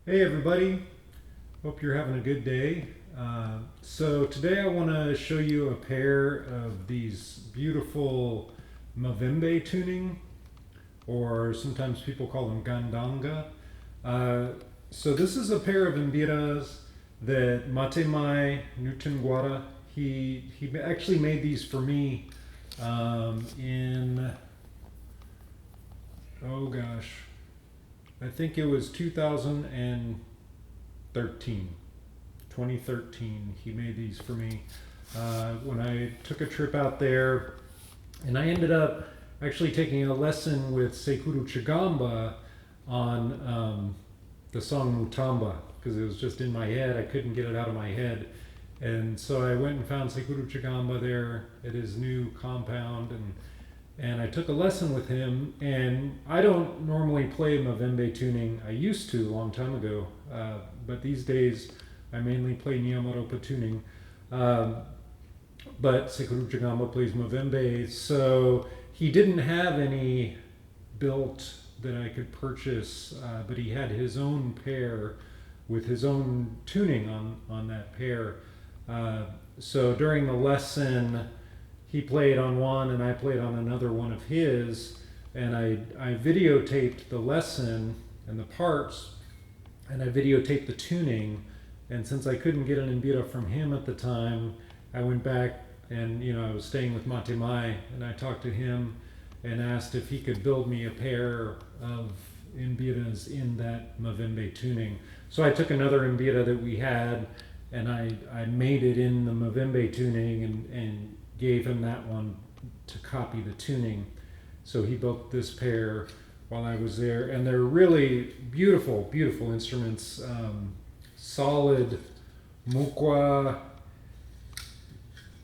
Hey everybody, hope you're having a good day. So today I want to show you a pair of these beautiful Mavembe tuning, or sometimes people call them gandanga. Uh, so this is a pair of mbiras that Newton Gwara, he actually made these for me in, oh gosh, I think it was 2013. 2013. He made these for me when I took a trip out there, and I ended up actually taking a lesson with Sekuru Chigamba on the song Mutamba because it was just in my head. I couldn't get it out of my head. And so I went and found Sekuru Chigamba there at his new compound, and I took a lesson with him. And I don't normally play Mavembe tuning. I used to a long time ago, but these days I mainly play Nyamaropa tuning. Um, but Sekuru Chigamba plays Mavembe, so he didn't have any built that I could purchase, but he had his own pair with his own tuning on that pair. So during the lesson, he played on one and I played on another one of his, and I videotaped the lesson and the parts, and I videotaped the tuning. And since I couldn't get an mbira from him at the time, I went back and I was staying with Mate Mai, and I talked to him and asked if he could build me a pair of mbiras in that Mavembe tuning. So I took another mbira that we had, and I made it in the Mavembe tuning and gave him that one to copy the tuning. So he built this pair while I was there, and they're really beautiful, beautiful instruments. Solid mukwa,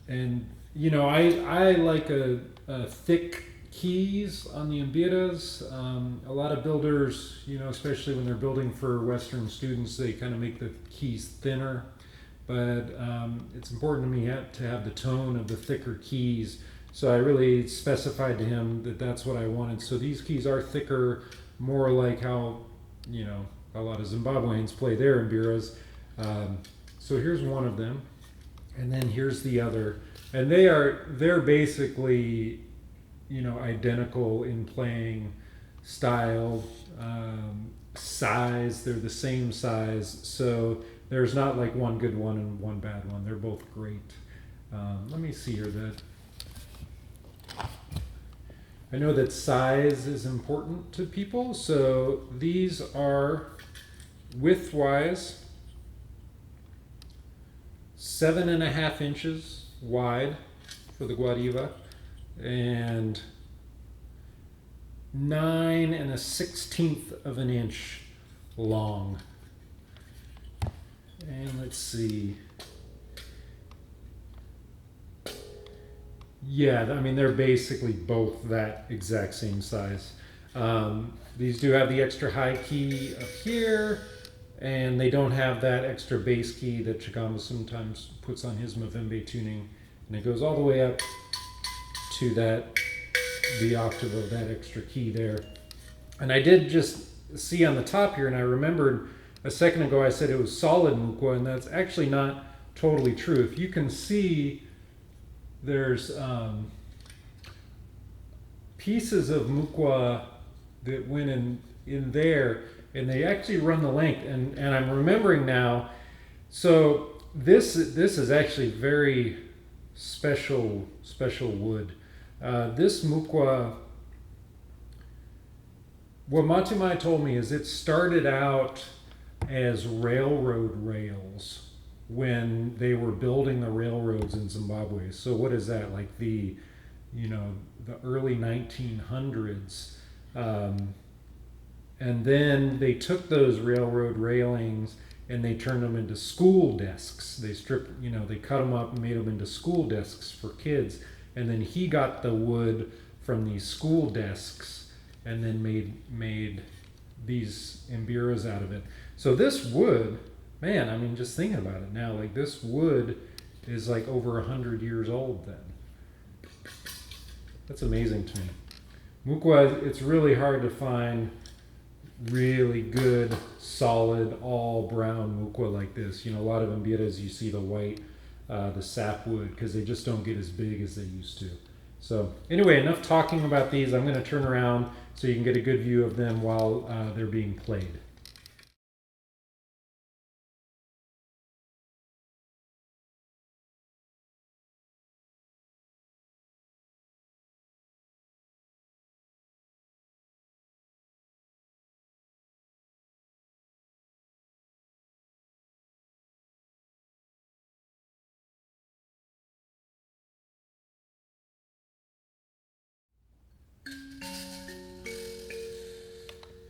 and I like a thick keys on the mbiras. A lot of builders, especially when they're building for Western students, they kind of make the keys thinner. But it's important to me to have the tone of the thicker keys. So I really specified to him that that's what I wanted. So these keys are thicker, more like how a lot of Zimbabweans play their mbiras. So here's one of them, and then here's the other, and they're basically identical in playing style, size. They're the same size, so there's not like one good one and one bad one. They're both great. Let me see here. I know that size is important to people, so these are width-wise 7.5 inches wide for the guariba and 9 1/16 of an inch long. And let's see. Yeah, I mean, they're basically both that exact same size. These do have the extra high key up here, and they don't have that extra bass key that Chigamba sometimes puts on his Mavembe tuning. And it goes all the way up to the octave of that extra key there. And I did just see on the top here, and I remembered a second ago I said it was solid mukwa, and that's actually not totally true. If you can see, there's pieces of mukwa that went in there, and they actually run the length. And I'm remembering now. So this is actually very special wood. This mukwa, what Matumai told me is it started out as railroad rails when they were building the railroads in Zimbabwe. So what is that, like the early 1900s? And then they took those railroad railings and they turned them into school desks. They they cut them up and made them into school desks for kids. And then he got the wood from these school desks and then made these mbiras out of it. So this wood, man, I mean, just thinking about it now, like this wood is like over 100 years old then. That's amazing to me. Mukwa, it's really hard to find really good, solid, all brown mukwa like this. You know, a lot of mbiras you see the white, the sapwood, because they just don't get as big as they used to. So anyway, enough talking about these. I'm going to turn around so you can get a good view of them while they're being played.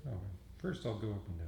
Oh, first I'll go up and down.